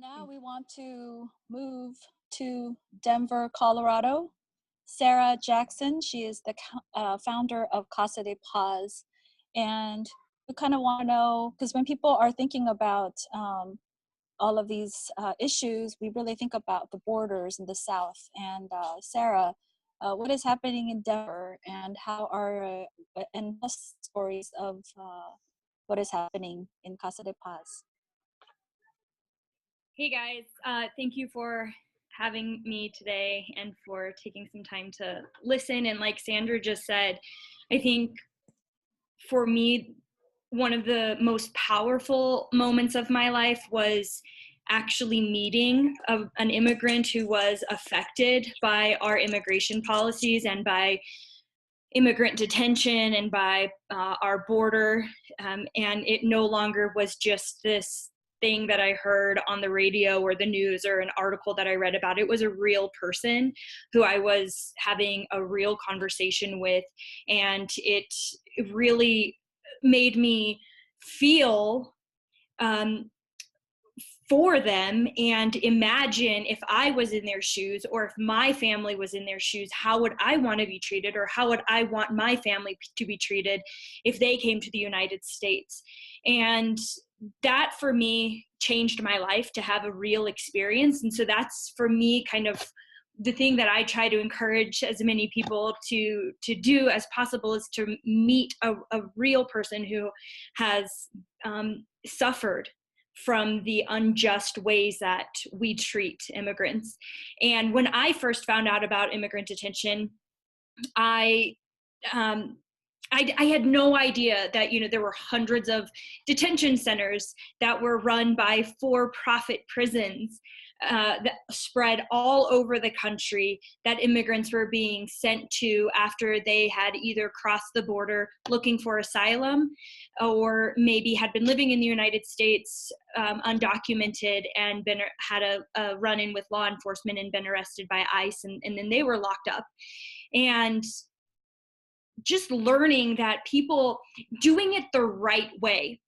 Now we want to move to Denver, Colorado. Sarah Jackson, she is the founder of Casa de Paz. And we kind of want to know, because when people are thinking about all of these issues, we really think about the borders in the South. And Sarah, what is happening in Denver, and how are and stories of what is happening in Casa de Paz? Hey guys, thank you for having me today and for taking some time to listen. And like Sandra just said, I think for me, one of the most powerful moments of my life was actually meeting an immigrant who was affected by our immigration policies and by immigrant detention and by our border. And it no longer was just this thing that I heard on the radio or the news or an article that I read about. It was a real person who I was having a real conversation with, and it really made me feel for them and imagine if I was in their shoes, or if my family was in their shoes, how would I want to be treated, or how would I want my family to be treated if they came to the United States. And that for me changed my life, to have a real experience. And so that's for me kind of the thing that I try to encourage as many people to do as possible, is to meet a real person who has suffered from the unjust ways that we treat immigrants. And when I first found out about immigrant detention, I had no idea that, there were hundreds of detention centers that were run by for-profit prisons that spread all over the country, that immigrants were being sent to after they had either crossed the border looking for asylum, or maybe had been living in the United States undocumented and had a run-in with law enforcement and been arrested by ICE, and then they were locked up. And just learning that people doing it the right way,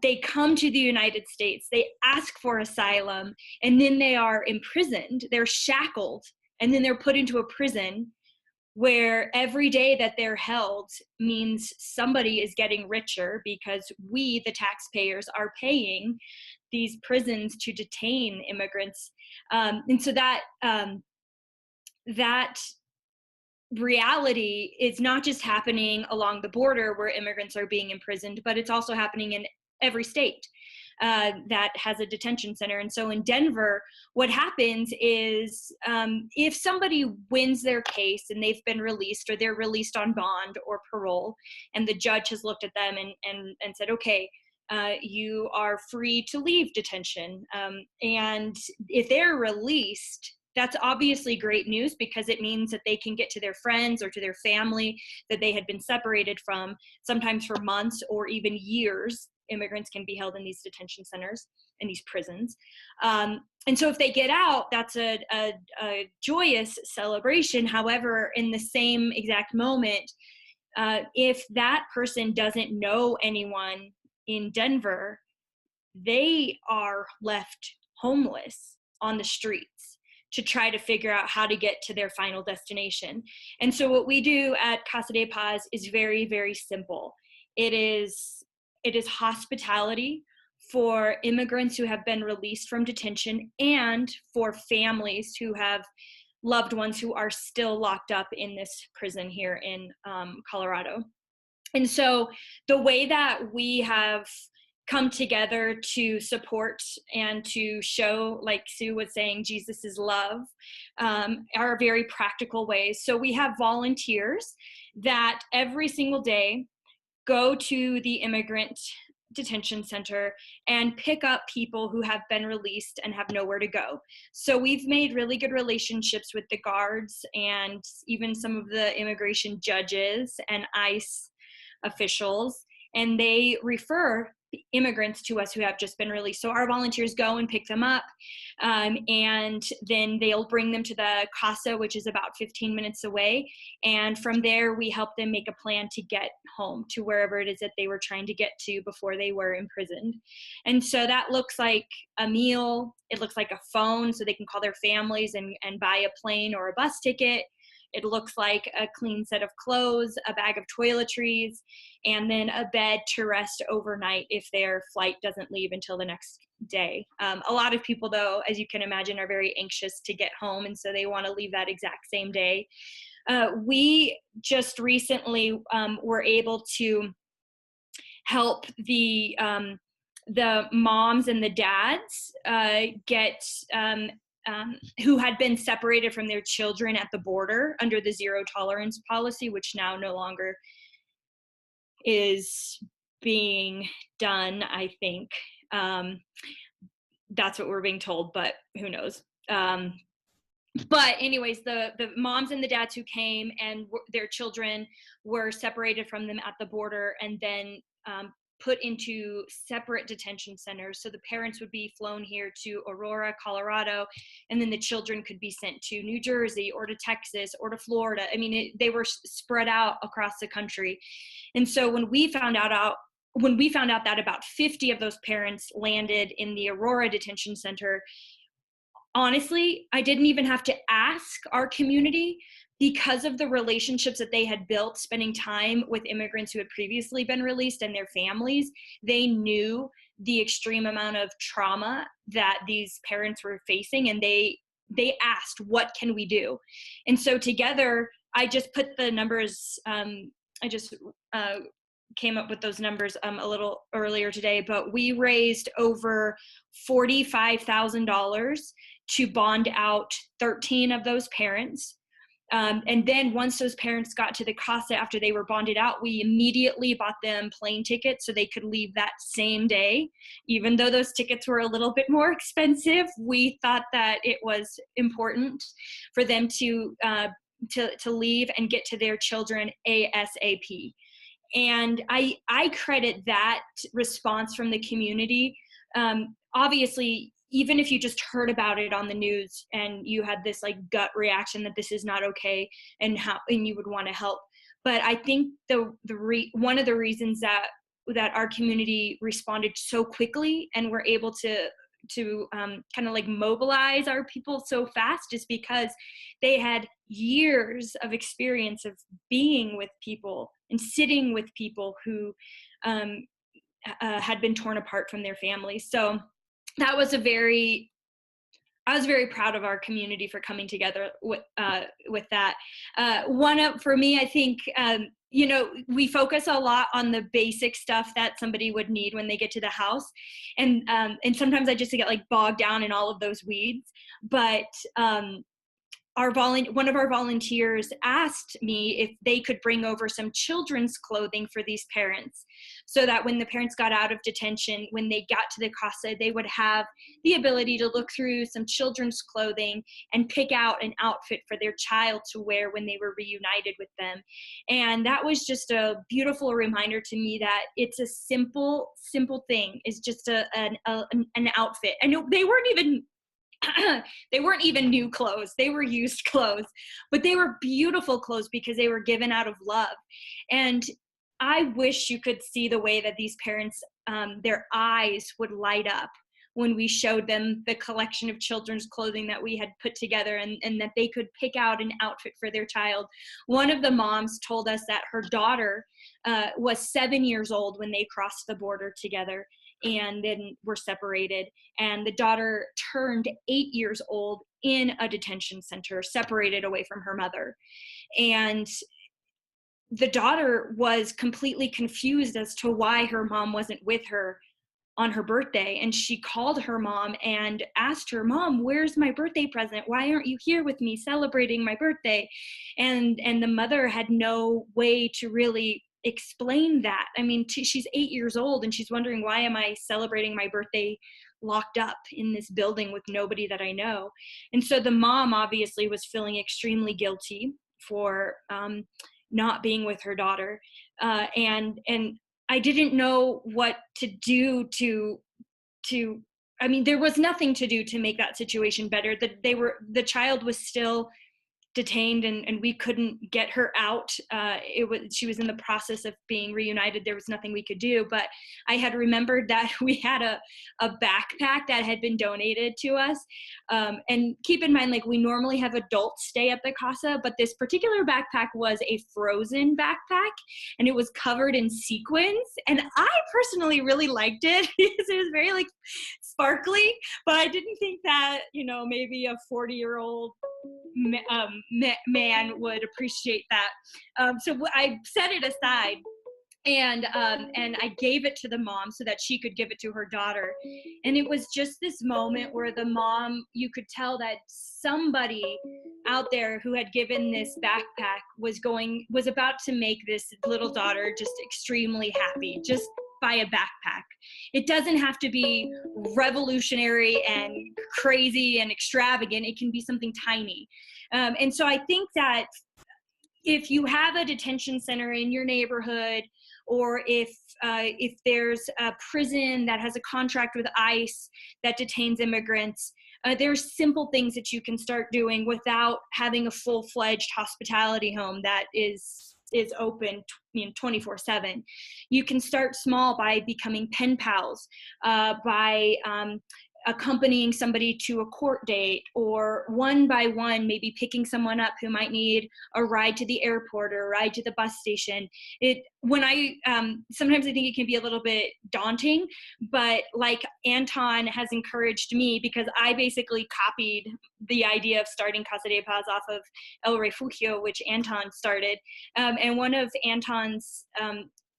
they come to the United States, they ask for asylum, and then they are imprisoned, they're shackled, and then they're put into a prison where every day that they're held means somebody is getting richer, because we, the taxpayers, are paying these prisons to detain immigrants. And so that reality is not just happening along the border where immigrants are being imprisoned, but it's also happening in every state that has a detention center. And so in Denver, what happens is if somebody wins their case and they've been released, or they're released on bond or parole, and the judge has looked at them and said, okay, you are free to leave detention. And if they're released, that's obviously great news, because it means that they can get to their friends or to their family that they had been separated from, sometimes for months or even years. Immigrants can be held in these detention centers, in these prisons. And so if they get out, that's a joyous celebration. However, in the same exact moment, if that person doesn't know anyone in Denver, they are left homeless on the streets to try to figure out how to get to their final destination. And so what we do at Casa de Paz is very, very simple. It is hospitality for immigrants who have been released from detention, and for families who have loved ones who are still locked up in this prison here in Colorado. And so the way that we have come together to support and to show, like Sue was saying, Jesus's love, are very practical ways. So we have volunteers that every single day go to the immigrant detention center and pick up people who have been released and have nowhere to go. So we've made really good relationships with the guards and even some of the immigration judges and ICE officials, and they refer immigrants to us who have just been released. So our volunteers go and pick them up, and then they'll bring them to the casa, which is about 15 minutes away. And from there, we help them make a plan to get home to wherever it is that they were trying to get to before they were imprisoned. And so that looks like a meal. It looks like a phone so they can call their families and buy a plane or a bus ticket. It looks like a clean set of clothes, a bag of toiletries, and then a bed to rest overnight if their flight doesn't leave until the next day. A lot of people, though, as you can imagine, are very anxious to get home, and so they want to leave that exact same day. We just recently were able to help the moms and the dads get who had been separated from their children at the border under the zero tolerance policy, which now no longer is being done, I think. That's what we're being told, but who knows? But anyways, the moms and the dads who came and their children were separated from them at the border and then put into separate detention centers. So the parents would be flown here to Aurora, Colorado, and then the children could be sent to New Jersey or to Texas or to Florida. I mean, they were spread out across the country. And so when we found out that about 50 of those parents landed in the Aurora detention center, honestly, I didn't even have to ask our community, because of the relationships that they had built spending time with immigrants who had previously been released and their families. They knew the extreme amount of trauma that these parents were facing, and they asked, what can we do? And so together, I just put the numbers, I just came up with those numbers a little earlier today, but we raised over $45,000 to bond out 13 of those parents. And then once those parents got to the casa after they were bonded out, we immediately bought them plane tickets so they could leave that same day. Even though those tickets were a little bit more expensive, we thought that it was important for them to leave and get to their children ASAP. And I credit that response from the community. Obviously, even if you just heard about it on the news and you had this like gut reaction that this is not okay and you would want to help. But I think one of the reasons that our community responded so quickly and were able to kind of like mobilize our people so fast is because they had years of experience of being with people and sitting with people who had been torn apart from their families. So I was very proud of our community for coming together with that. For me, I think, we focus a lot on the basic stuff that somebody would need when they get to the house. And sometimes I just get like bogged down in all of those weeds. But one of our volunteers asked me if they could bring over some children's clothing for these parents, so that when the parents got out of detention, when they got to the casa, they would have the ability to look through some children's clothing and pick out an outfit for their child to wear when they were reunited with them. And that was just a beautiful reminder to me that it's a simple thing. It's just an outfit. I know they weren't even new clothes. They were used clothes, but they were beautiful clothes because they were given out of love. And I wish you could see the way that these parents, their eyes would light up when we showed them the collection of children's clothing that we had put together, and that they could pick out an outfit for their child. One of the moms told us that her daughter was 7 years old when they crossed the border together and then were separated. And the daughter turned 8 years old in a detention center, separated away from her mother. And the daughter was completely confused as to why her mom wasn't with her on her birthday. And she called her mom and asked her, "Mom, where's my birthday present? Why aren't you here with me celebrating my birthday?" And the mother had no way to really explain that. I mean, she's 8 years old and she's wondering, why am I celebrating my birthday locked up in this building with nobody that I know? And so the mom obviously was feeling extremely guilty for not being with her daughter. And I didn't know what to do to I mean, there was nothing to do to make that situation better. That the child was still detained, and we couldn't get her out. She was in the process of being reunited. There was nothing we could do, but I had remembered that we had a backpack that had been donated to us. And keep in mind, like, we normally have adults stay at the casa, but this particular backpack was a frozen backpack, and it was covered in sequins. And I personally really liked it because it was very like sparkly, but I didn't think that, maybe a 40-year-old man would appreciate that. So I set it aside, and I gave it to the mom so that she could give it to her daughter. And it was just this moment where the mom, you could tell that somebody out there who had given this backpack was about to make this little daughter just extremely happy, just by a backpack. It doesn't have to be revolutionary and crazy and extravagant. It can be something tiny. And so I think that if you have a detention center in your neighborhood, or if there's a prison that has a contract with ICE that detains immigrants, there's simple things that you can start doing without having a full-fledged hospitality home that is open 24/7. You can start small by becoming pen pals, by accompanying somebody to a court date, or one by one maybe picking someone up who might need a ride to the airport or a ride to the bus station. Sometimes I think it can be a little bit daunting, but like Anton has encouraged me, because I basically copied the idea of starting Casa de Paz off of El Refugio, which Anton started. And one of Anton's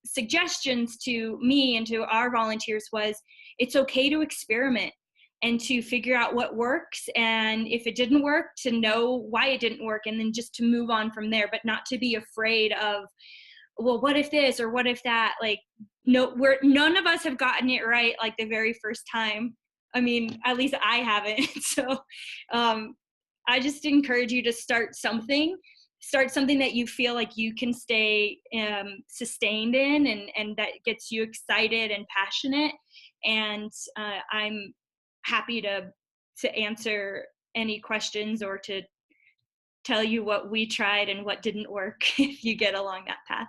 suggestions to me and to our volunteers was, it's okay to experiment and to figure out what works. And if it didn't work, to know why it didn't work, and then just to move on from there, but not to be afraid of, well, what if this or what if that? Like, no, none of us have gotten it right like the very first time. I mean, at least I haven't. So I just encourage you to start something that you feel like you can stay sustained in, and that gets you excited and passionate. And I'm happy to answer any questions, or to tell you what we tried and what didn't work if you get along that path.